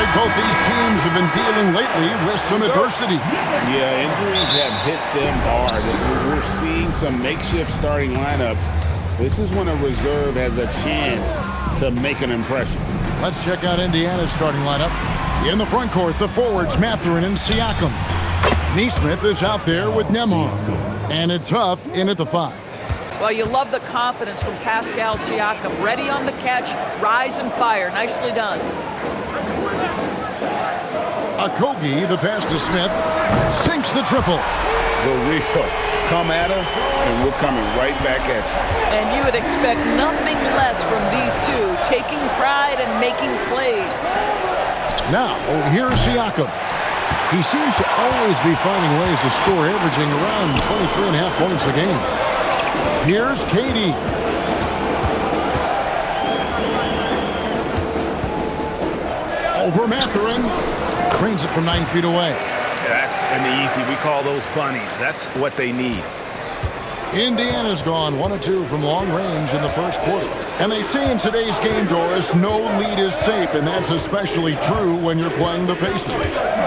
like both these teams have been dealing lately with some adversity. Yeah, injuries have hit them hard. We're seeing some makeshift starting lineups. This is when a reserve has a chance to make an impression. Let's check out Indiana's starting lineup. In the front court, the forwards, Mathurin and Siakam. Neesmith is out there with Nembhard. And it's Huff in at the 5. Well, you love the confidence from Pascal Siakam. Ready on the catch, rise and fire. Nicely done. Okogie, the pass to Smith, sinks the triple. The real. Come at us, and we're coming right back at you. And you would expect nothing less from these two, taking pride and making plays. Now, here's Siakam. He seems to always be finding ways to score, averaging around 23.5 points a game. Here's Katie. Over Mathurin. Cranes it from 9 feet away. That's an easy. We call those bunnies. That's what they need. Indiana's gone 1 of 2 from long range in the first quarter. And they say in today's game, Doris, no lead is safe, and that's especially true when you're playing the Pacers.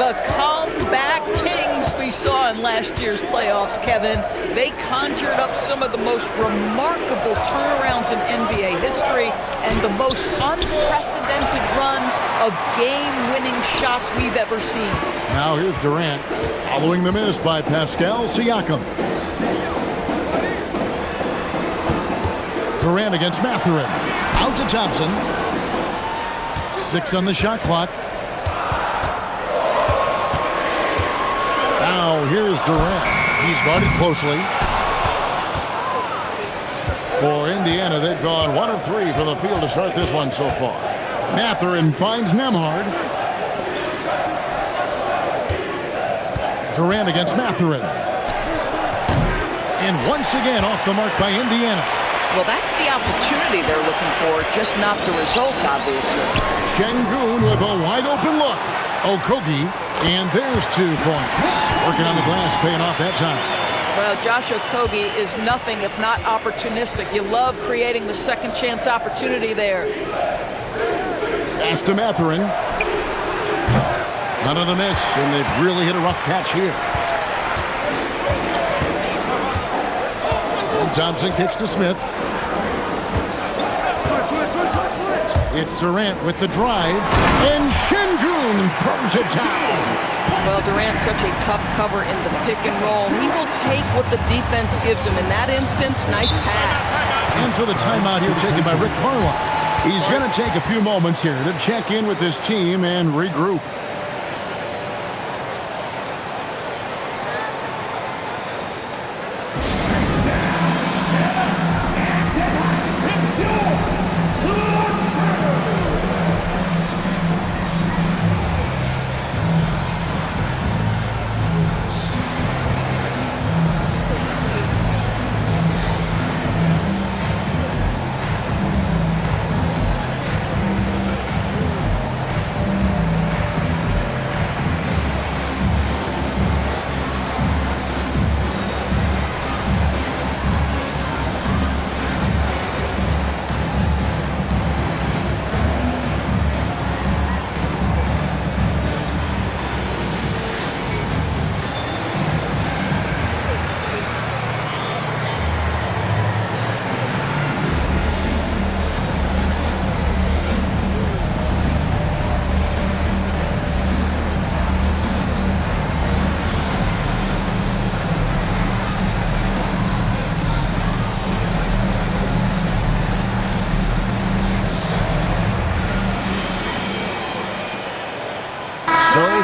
The comeback kings we saw in last year's playoffs, Kevin. They conjured up some of the most remarkable turnarounds in NBA history and the most unprecedented run of game-winning shots we've ever seen. Now here's Durant, following the miss by Pascal Siakam. Durant against Mathurin. Out to Thompson. 6 on the shot clock. Now here's Durant. He's guarded closely. For Indiana, they've gone 1 of 3 from the field to start this one so far. Mathurin finds Nembhard. Durant against Mathurin. And once again off the mark by Indiana. Well, that's the opportunity they're looking for, just not the result, obviously. Şengün with a wide open look. Okogie, and there's 2 points. Working on the glass, paying off that time. Well, Josh Okogie is nothing if not opportunistic. You love creating the second chance opportunity there. Pass to Mathurin. Another miss, and they've really hit a rough patch here. And Thompson kicks to Smith. It's Durant with the drive, and Şengün throws it down. Well, Durant's such a tough cover in the pick and roll. He will take what the defense gives him. In that instance, nice pass. And so the timeout here taken by Rick Carlisle. He's going to take a few moments here to check in with his team and regroup.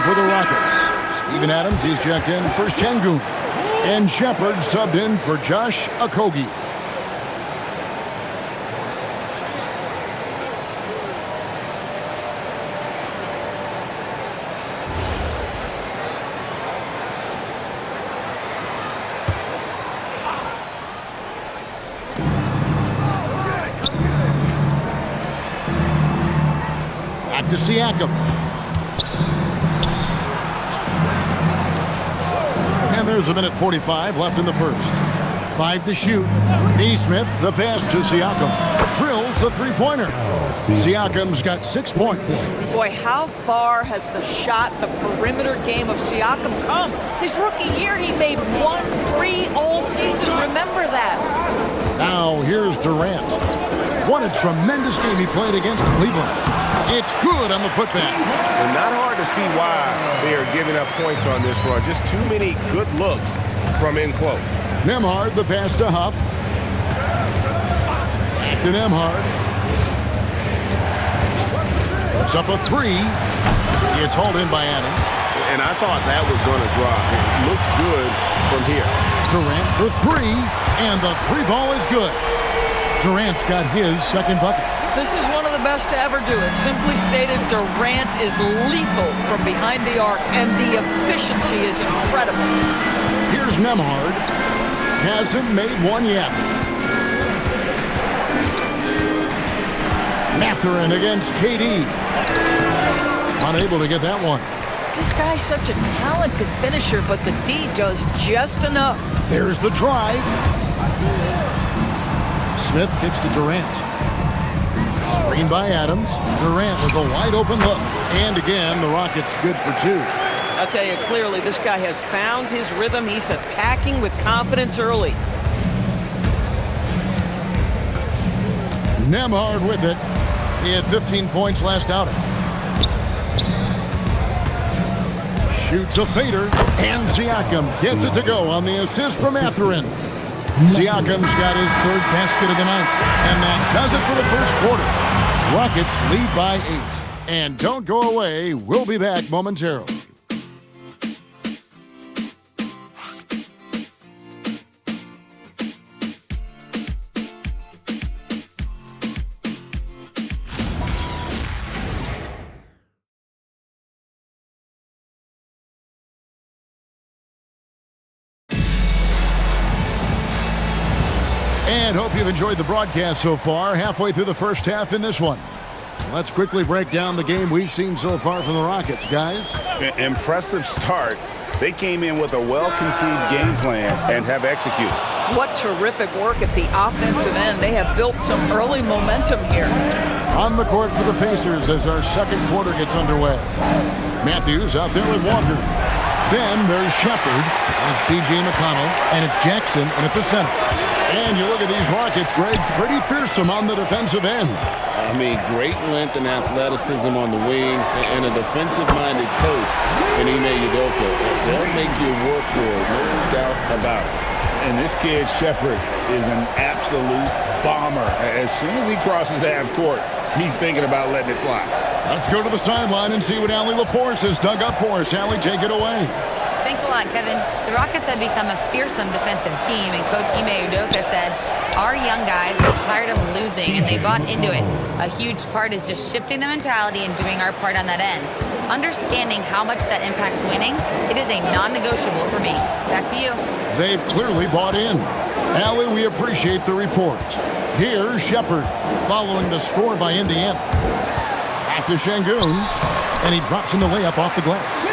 For the Rockets, Steven Adams, he's checked in for Şengün. And Shepard subbed in for Josh Okogie. Back to Siakam. And there's 1:45 left in the first. 5 to shoot. Neesmith, the pass to Siakam. drills the three-pointer. Siakam's got 6 points. Boy, how far has the shot, the perimeter game of Siakam come? His rookie year, he made 1 3 all season. Remember that. Now here's Durant. What a tremendous game he played against Cleveland. It's good on the putback. And not hard to see why they are giving up points on this run. Just too many good looks from in close. Nembhard, the pass to Huff. Back to Nembhard. Puts up a 3. It's hauled in by Adams. And I thought that was going to drop. It looked good from here. Durant for 3, and the 3 ball is good. Durant's got his second bucket. This is one of the best to ever do it. Simply stated, Durant is lethal from behind the arc, and the efficiency is incredible. Here's Nembhard. Hasn't made one yet. Mathurin against KD. Unable to get that one. This guy's such a talented finisher, but the D does just enough. There's the drive. Smith kicks to Durant. Screen by Adams. Durant with a wide open look. And again, the Rockets good for 2. I'll tell you clearly, this guy has found his rhythm. He's attacking with confidence early. Nembhard with it. He had 15 points last outing. Shoots a fader, and Siakam gets it to go on the assist from Mathurin. Siakam's got his 3rd basket of the night, and that does it for the first quarter. Rockets lead by 8. And don't go away, we'll be back momentarily. And hope you've enjoyed the broadcast so far. Halfway through the first half in this one. Let's quickly break down the game we've seen so far from the Rockets, guys. Impressive start. They came in with a well-conceived game plan and have executed. What terrific work at the offensive end. They have built some early momentum here. On the court for the Pacers as our second quarter gets underway. Matthews out there with Walker. Then there's Shepherd, and it's T.J. McConnell, and it's Jackson, and at the center. And you look at these Rockets, Greg, pretty fearsome on the defensive end. I mean, great length and athleticism on the wings, and a defensive-minded coach in Ime Udoka. They'll make you work for it, no doubt about it. And this kid, Shepherd, is an absolute bomber. As soon as he crosses half court, he's thinking about letting it fly. Let's go to the sideline and see what Allie LaForce has dug up for us. Allie, take it away. Thanks a lot, Kevin. The Rockets have become a fearsome defensive team, and Coach Ime Udoka said, our young guys are tired of losing, and they bought into it. A huge part is just shifting the mentality and doing our part on that end. Understanding how much that impacts winning, it is a non-negotiable for me. Back to you. They've clearly bought in. Allie, we appreciate the report. Here's Shepherd following the score by Indiana. Back to Şengün, and he drops in the layup off the glass.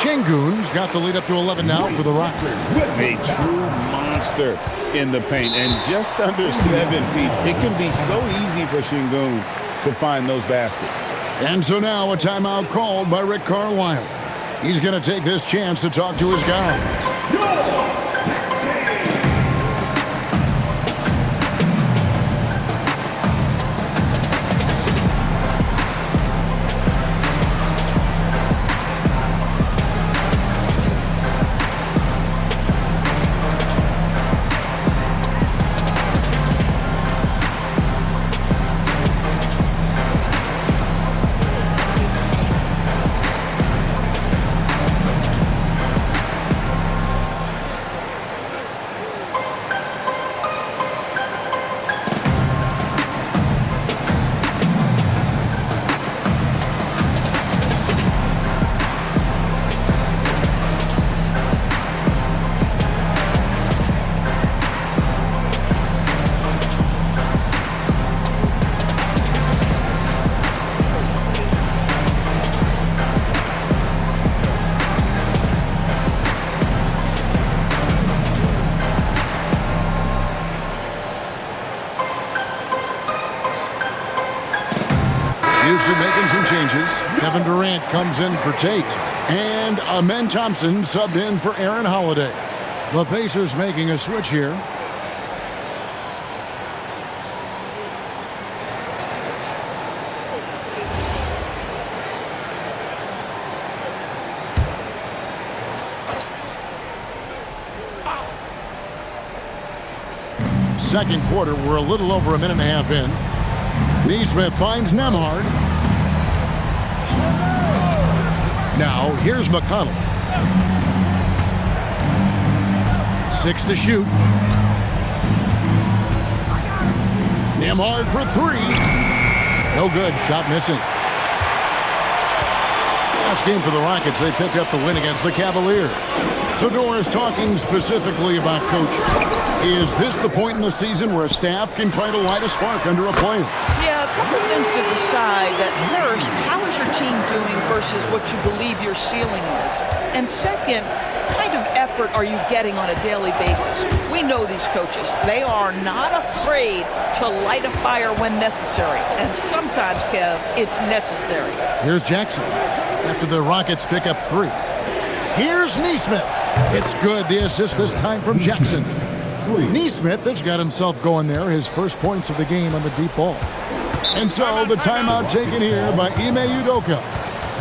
Şengün's got the lead up to 11 now for the Rockets. A true monster in the paint, and just under 7 feet. It can be so easy for Şengün to find those baskets. And so now a timeout called by Rick Carlisle. He's going to take this chance to talk to his guys. Houston making some changes. Kevin Durant comes in for Tate. And Amen Thompson subbed in for Aaron Holiday. The Pacers making a switch here. Second quarter, we're a little over a minute and a half in. Nesmith finds Nembhard. Now, here's McConnell. 6 to shoot. Nembhard for 3. No good. Shot missing. Last game for the Rockets, they picked up the win against the Cavaliers. So Doris, talking specifically about coaching, is this the point in the season where a staff can try to light a spark under a player? Yeah, a couple things to decide. That first, how is your team doing versus what you believe your ceiling is? And second, what kind of effort are you getting on a daily basis? We know these coaches. They are not afraid to light a fire when necessary. And sometimes, Kev, it's necessary. Here's Jackson after the Rockets pick up 3. Here's Nesmith. It's good. The assist this time from Jackson. Nesmith has got himself going there. His first points of the game on the deep ball. And so the timeout taken here by Ime Udoka.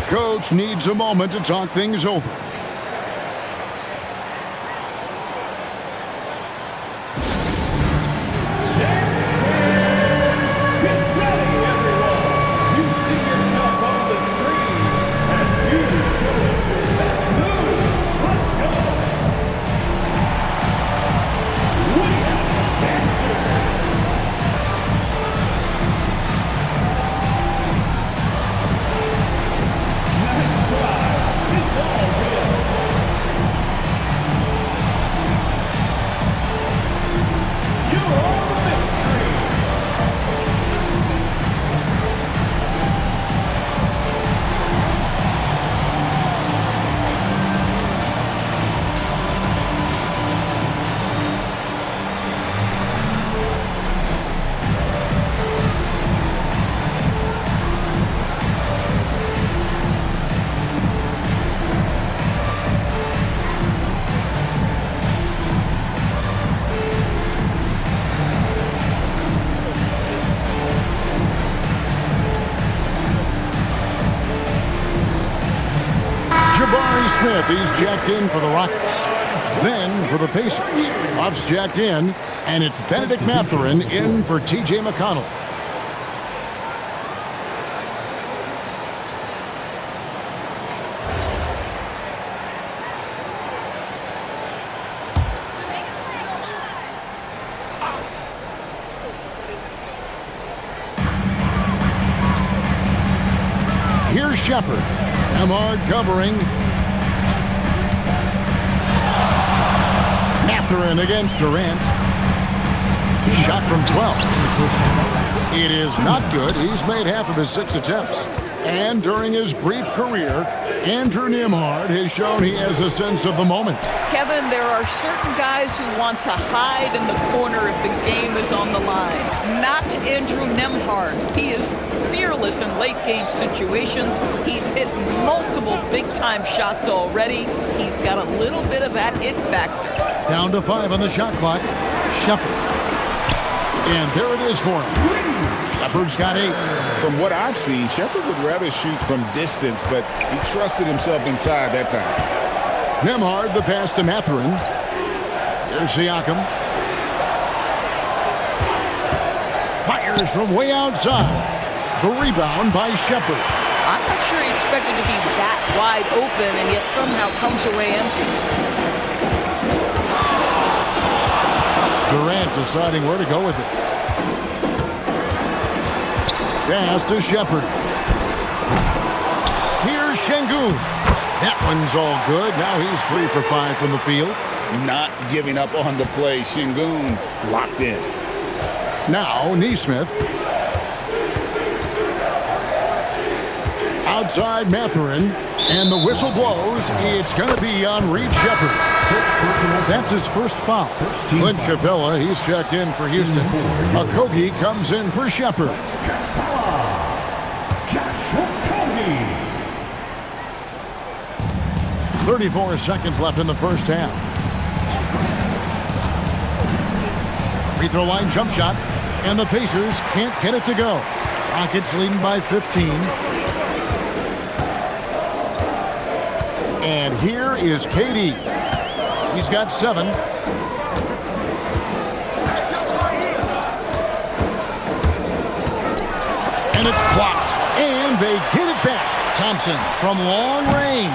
Coach needs a moment to talk things over. Smith, he's jacked in for the Rockets. Then for the Pacers, Ruff's jacked in, and it's Benedict Mathurin in for T.J. McConnell. Here's Shepard. Nembhard covering. Mathurin against Durant. Shot from 12. It is not good. He's made half of his 6 attempts. And during his brief career, Andrew Nembhard has shown he has a sense of the moment. Kevin, there are certain guys who want to hide in the corner if the game is on the line. Not Andrew Nembhard. He is fearless in late-game situations. He's hit multiple big-time shots already. He's got a little bit of that it factor. Down to 5 on the shot clock. Shepard. And there it is for him. Shepard's got 8. From what I've seen, Shepard would rather shoot from distance, but he trusted himself inside that time. Nembhard, the pass to Mathurin. Here's Siakam. Fires from way outside. The rebound by Shepard. I'm not sure he expected to be that wide open and yet somehow comes away empty. Durant deciding where to go with it. Pass to Shepard. Here's Şengün. That one's all good. Now he's 3 for 5 from the field. Not giving up on the play. Şengün locked in. Now Nesmith. Outside Mathurin. And the whistle blows. It's going to be on Reed Shepard. That's his first foul. Clint Capella, he's checked in for Houston. Okogie comes in for Shepard. Okogie. 34 seconds left in the first half. Free throw line jump shot, and the Pacers can't get it to go. Rockets leading by 15. And here is KD. He's got 7. And it's blocked. And they get it back. Thompson from long range.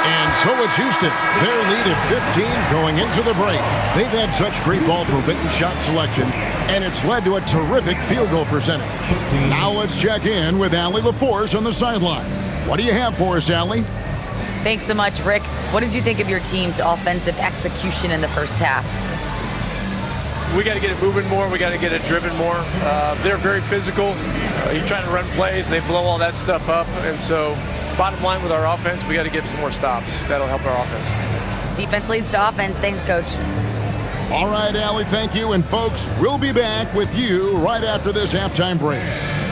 And so it's Houston. Their lead at 15 going into the break. They've had such great ball movement and shot selection, and it's led to a terrific field goal percentage. Now let's check in with Allie LaForce on the sideline. What do you have for us, Allie? Thanks so much, Rick. What did you think of your team's offensive execution in the first half? We got to get it moving more. We got to get it driven more. They're very physical. You're trying to run plays. They blow all that stuff up. And so bottom line with our offense, we got to get some more stops. That'll help our offense. Defense leads to offense. Thanks, Coach. All right, Allie, thank you. And, folks, we'll be back with you right after this halftime break.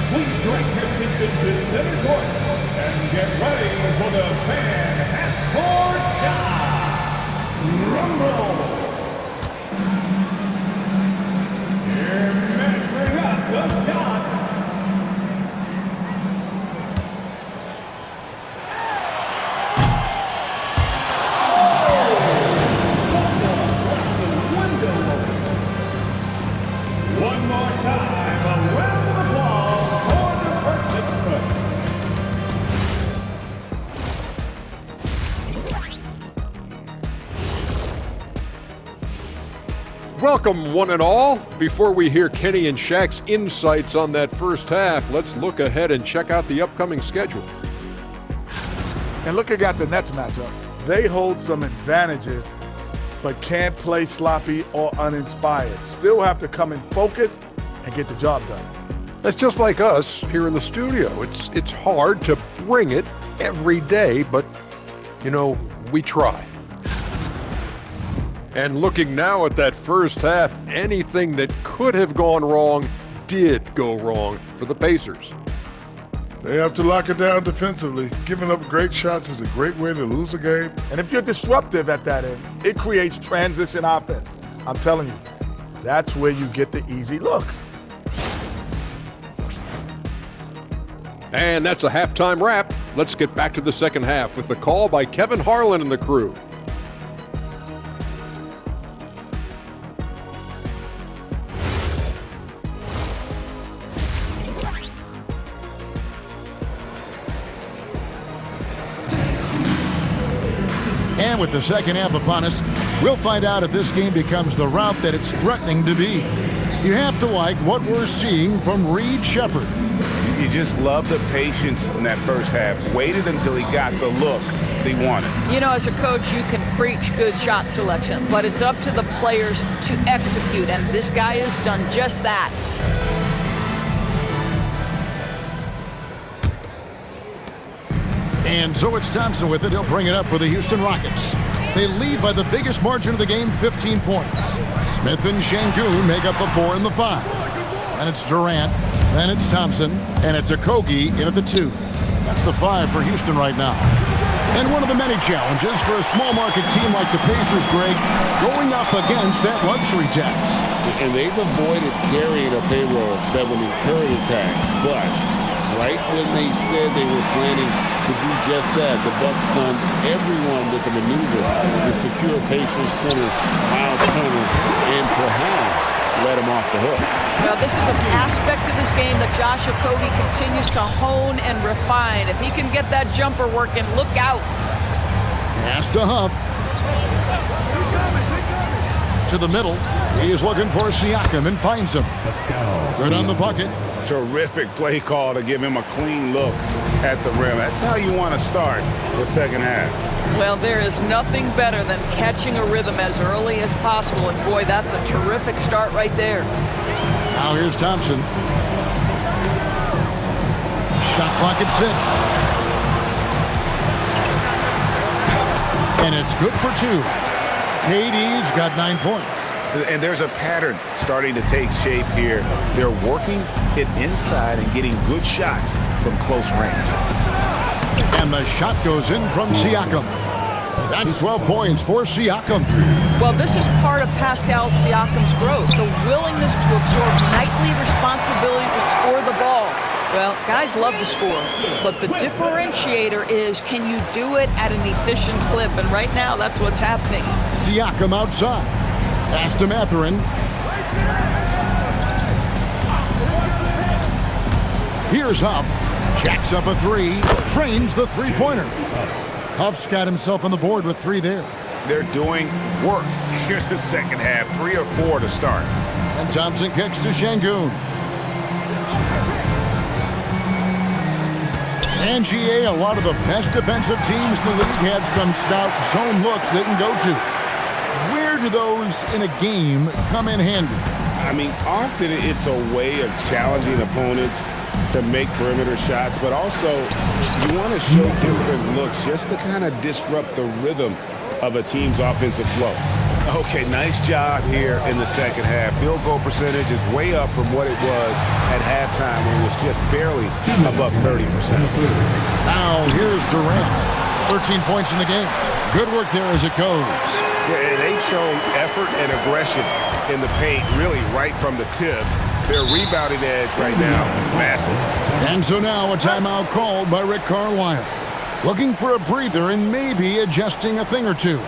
Please direct your attention to center court and get ready for the fan half-court shot. Rumble. Here measuring up the shot. One more time, a round of applause for the participants. Welcome, one and all. Before we hear Kenny and Shaq's insights on that first half, let's look ahead and check out the upcoming schedule. And looking at the Nets matchup, they hold some advantages, but can't play sloppy or uninspired. Still have to come in focused and get the job done. That's just like us here in the studio. It's hard to bring it every day, but, we try. And looking now at that first half, anything that could have gone wrong did go wrong for the Pacers. They have to lock it down defensively. Giving up great shots is a great way to lose a game. And if you're disruptive at that end, it creates transition offense. I'm telling you, that's where you get the easy looks. And that's a halftime wrap. Let's get back to the second half with the call by Kevin Harlan and the crew. And with the second half upon us, we'll find out if this game becomes the route that it's threatening to be. You have to like what we're seeing from Reed Sheppard. You just love the patience in that first half. Waited until he got the look they wanted. As a coach, you can preach good shot selection, but it's up to the players to execute, and this guy has done just that. And so it's Thompson with it. He'll bring it up for the Houston Rockets. They lead by the biggest margin of the game, 15 points. Smith and Şengün make up the 4 and the 5. Then it's Durant. Then it's Thompson. And it's Okogie in at the 2. That's the 5 for Houston right now. And one of the many challenges for a small market team like the Pacers, Greg, going up against that luxury tax. And they've avoided carrying a payroll that will incur the tax. But right when they said they were planning to do just that, the Bucks stunned everyone with the maneuver to secure Pacers center Miles Turner and perhaps let him off the hook. Well, this is an aspect of his game that Josh Okogie continues to hone and refine. If he can get that jumper working, look out. Has to Huff. To the middle. He is looking for Siakam and finds him. Good on the bucket. Terrific play call to give him a clean look at the rim. That's how you want to start the second half. Well, there is nothing better than catching a rhythm as early as possible, and boy, that's a terrific start right there. Now here's Thompson. Shot clock at 6. And it's good for 2. KD's got 9 points. And there's a pattern starting to take shape here. They're working it inside and getting good shots from close range. And the shot goes in from Siakam. That's 12 points for Siakam. Well, this is part of Pascal Siakam's growth, the willingness to absorb nightly responsibility to score the ball. Well, guys love to score, but the differentiator is, can you do it at an efficient clip? And right now, that's what's happening. Siakam outside. Pass to Mathurin. Here's Huff. Jacks up a three. Trains the three-pointer. Huff's got himself on the board with 3 there. They're doing work here in the second half. 3 or 4 to start. And Thompson kicks to Şengün. And GA, a lot of the best defensive teams in the league have some stout zone looks they can go to. Where do those in a game come in handy? I mean, often it's a way of challenging opponents to make perimeter shots, but also you want to show different looks just to kind of disrupt the rhythm of a team's offensive flow. Okay, nice job here in the second half. Field goal percentage is way up from what it was at halftime when it was just barely above 30%. Now here's Durant. 13 points in the game. Good work there as it goes. Yeah, and they've shown effort and aggression in the paint, really right from the tip. Their rebounding edge right now, massive. And so now a timeout called by Rick Carlisle. Looking for a breather and maybe adjusting a thing or two.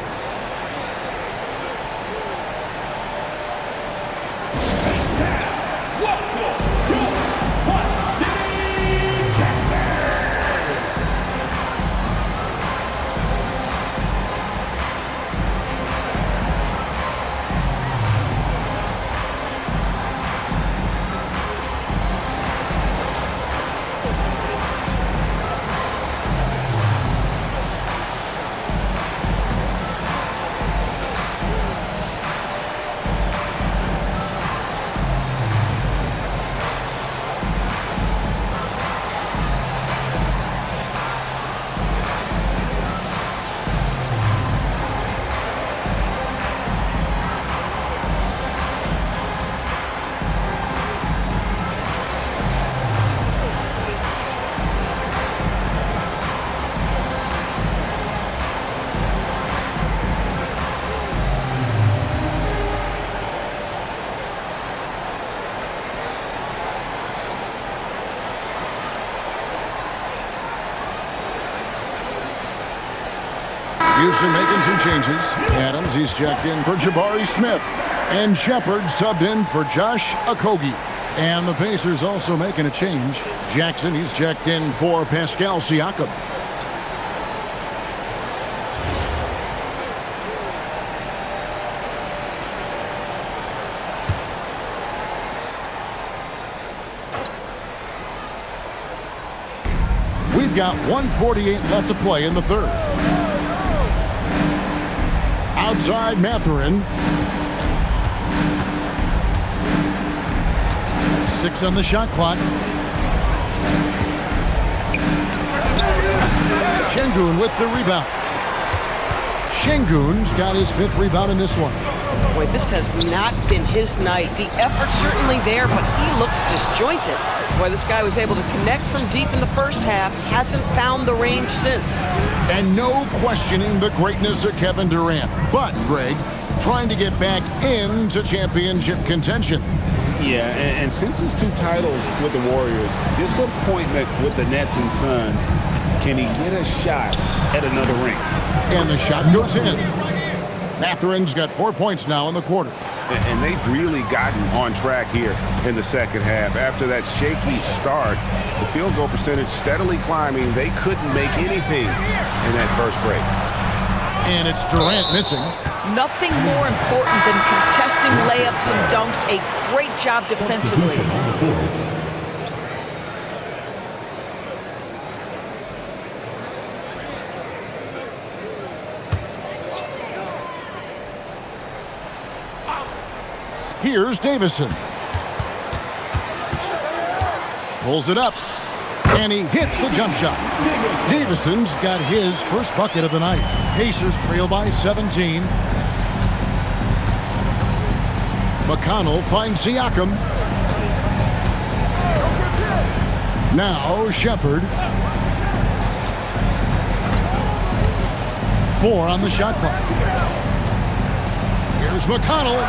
Houston making some changes. Adams, he's checked in for Jabari Smith. And Shepard subbed in for Josh Okogie. And the Pacers also making a change. Jackson, he's checked in for Pascal Siakam. We've got 1:48 left to play in the third. Outside Mathurin. 6 on the shot clock. Şengün with the rebound. Şengün's got his 5th rebound in this one. Boy, this has not been his night. The effort's certainly there, but he looks disjointed. Boy, this guy was able to connect from deep in the first half, hasn't found the range since. And no questioning the greatness of Kevin Durant. But, Greg, trying to get back into championship contention. Yeah, and since his 2 titles with the Warriors, disappointment with the Nets and Suns, can he get a shot at another ring? And the shot goes in. Mathurin's got 4 points now in the quarter. And they've really gotten on track here in the second half. After that shaky start, the field goal percentage steadily climbing. They couldn't make anything in that first break. And it's Durant missing. Nothing more important than contesting layups and dunks. A great job defensively. Here's Davison. Pulls it up. And he hits the jump shot. Davison's got his first bucket of the night. Pacers trail by 17. McConnell finds Siakam. Now Shepard. 4 on the shot clock. Here's McConnell.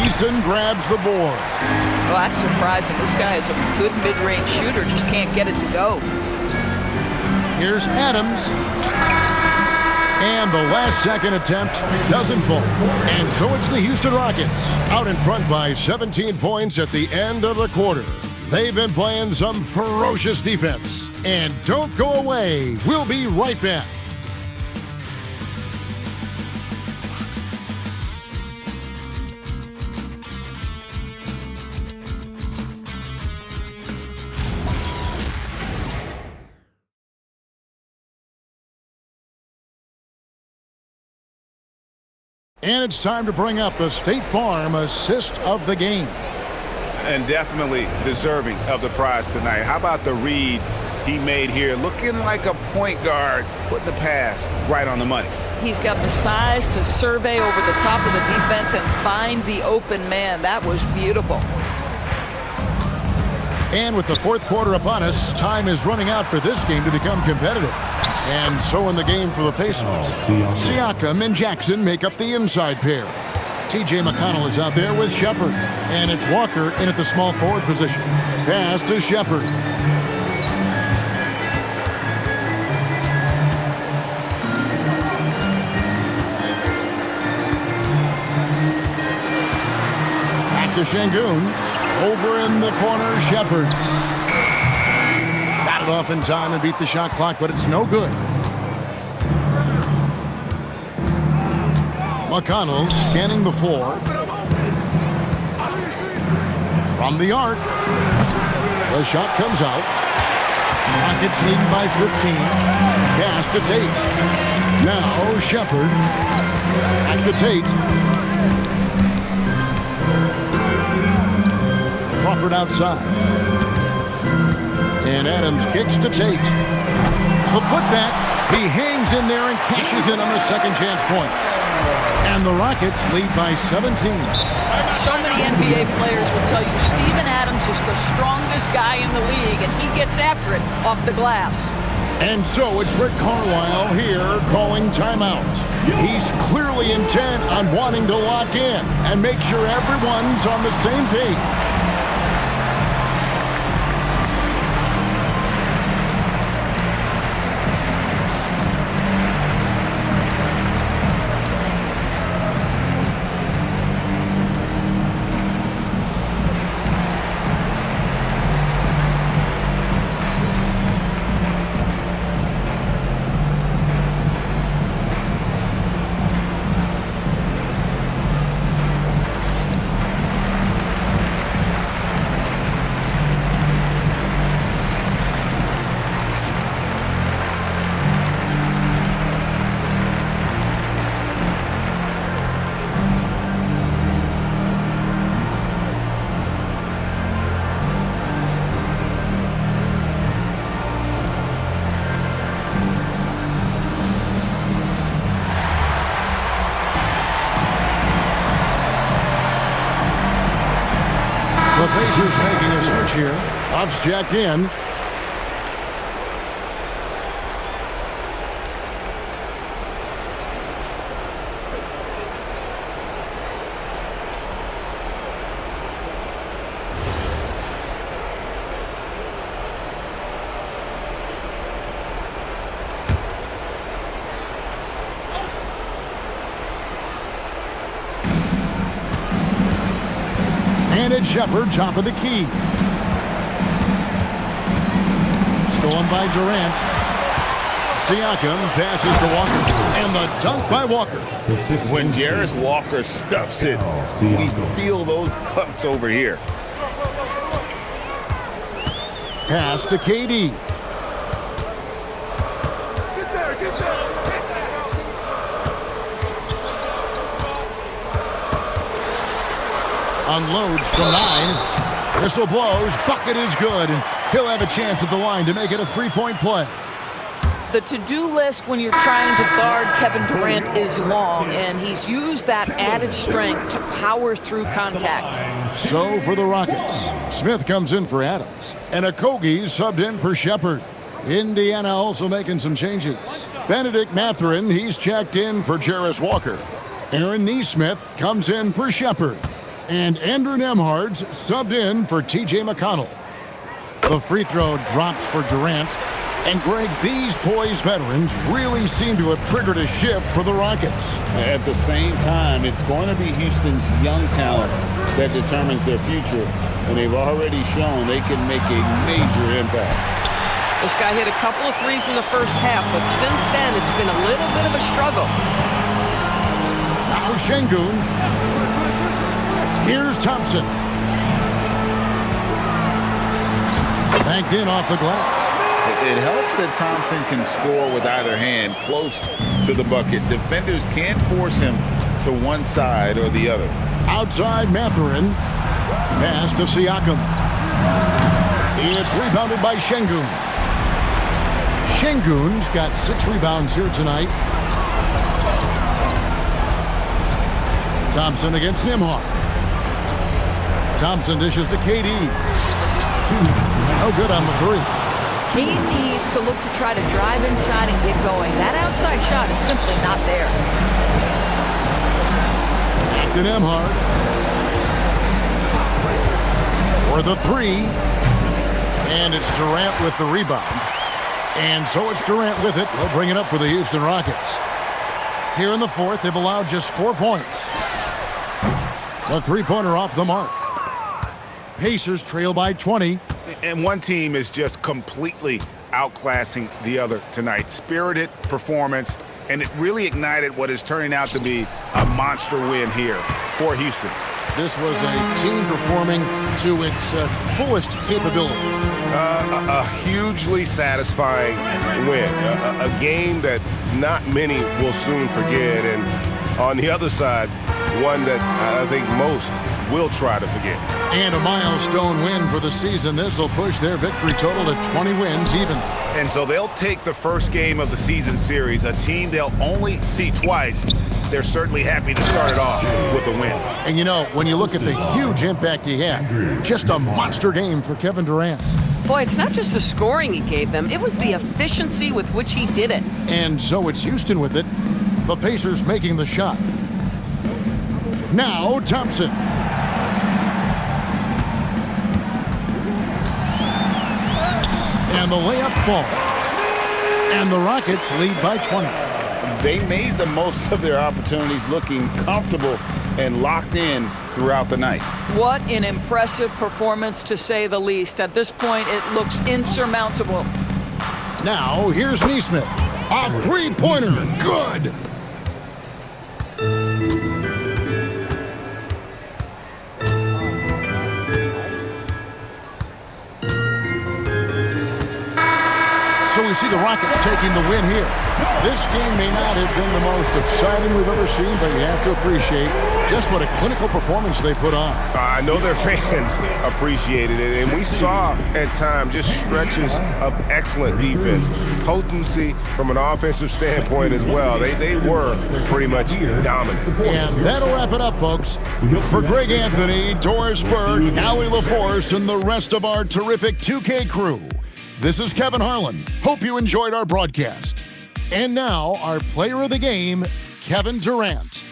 Eason grabs the board. Well, that's surprising. This guy is a good mid-range shooter, just can't get it to go. Here's Adams. And the last second attempt doesn't fall. And so it's the Houston Rockets out in front by 17 points at the end of the quarter. They've been playing some ferocious defense. And don't go away. We'll be right back. And it's time to bring up the State Farm assist of the game. And definitely deserving of the prize tonight. How about the read he made here? Looking like a point guard, putting the pass right on the money. He's got the size to survey over the top of the defense and find the open man. That was beautiful. And with the fourth quarter upon us, time is running out for this game to become competitive. And so in the game for the Pacers, Siakam and Jackson make up the inside pair. T.J. McConnell is out there with Shepard. And it's Walker in at the small forward position. Pass to Shepard. Back to Şengün. Over in the corner, Shepard. Got it off in time and beat the shot clock, but it's no good. McConnell scanning the floor. From the arc. The shot comes out. Rockets leading by 15. Pass to Tate. Now Shepard. Back to Tate. Crawford outside. And Adams kicks to Tate. The putback. He hangs in there and cashes in on the second chance points. And the Rockets lead by 17. So many NBA players will tell you Steven Adams is the strongest guy in the league, and he gets after it off the glass. And so it's Rick Carlisle here calling timeout. He's clearly intent on wanting to lock in and make sure everyone's on the same page. The Pacers making a switch here. Puff's jacked in. And it's Shepard, top of the key. Stolen by Durant. Siakam passes to Walker. And the dunk by Walker. When Jarris Walker stuffs it, we feel those dunks over here. Pass to KD. Unloads from 9. Whistle blows. Bucket is good. And he'll have a chance at the line to make it a three-point play. The to-do list when you're trying to guard Kevin Durant is long, and he's used that added strength to power through contact. So for the Rockets, Smith comes in for Adams, and Okogie subbed in for Shepard. Indiana also making some changes. Benedict Mathurin, he's checked in for Jarris Walker. Aaron Nesmith comes in for Shepard. And Andrew Nembhard's subbed in for T.J. McConnell. The free throw drops for Durant. And Greg, these poised veterans really seem to have triggered a shift for the Rockets. At the same time, it's going to be Houston's young talent that determines their future. And they've already shown they can make a major impact. This guy hit a couple of threes in the first half, but since then it's been a little bit of a struggle. Now Şengün. Here's Thompson. Banked in off the glass. It helps that Thompson can score with either hand close to the bucket. Defenders can't force him to one side or the other. Outside Mathurin. Pass to Siakam. It's rebounded by Şengün. Şengün's got 6 rebounds here tonight. Thompson against Nembhard. Thompson dishes to KD. No good on the three. He needs to look to try to drive inside and get going. That outside shot is simply not there. Back to Nembhard. For the three. And it's Durant with the rebound. And so it's Durant with it. He'll bring it up for the Houston Rockets. Here in the fourth, they've allowed just 4 points. The three-pointer off the mark. Pacers trail by 20. And one team is just completely outclassing the other tonight. Spirited performance, and it really ignited what is turning out to be a monster win here for Houston. This was a team performing to its fullest capability. A hugely satisfying win. A game that not many will soon forget. And on the other side, one that I think most will try to forget. And a milestone win for the season. This will push their victory total to 20 wins even. And so they'll take the first game of the season series, a team they'll only see twice. They're certainly happy to start it off with a win. And you know, when you look at the huge impact he had, just a monster game for Kevin Durant. Boy, it's not just the scoring he gave them, it was the efficiency with which he did it. And so it's Houston with it. The Pacers making the shot. Now Thompson. And the layup falls. And the Rockets lead by 20. They made the most of their opportunities, looking comfortable and locked in throughout the night. What an impressive performance, to say the least. At this point, it looks insurmountable. Now, here's Nesmith. A three-pointer. Good. So we see the Rockets taking the win here. This game may not have been the most exciting we've ever seen, but you have to appreciate just what a clinical performance they put on. I know their fans appreciated it, and we saw at times just stretches of excellent defense, potency from an offensive standpoint as well. They were pretty much dominant. And that'll wrap it up, folks. For Greg Anthony, Doris Burke, Allie LaForce, and the rest of our terrific 2K crew, this is Kevin Harlan. Hope you enjoyed our broadcast. And now, our player of the game, Kevin Durant.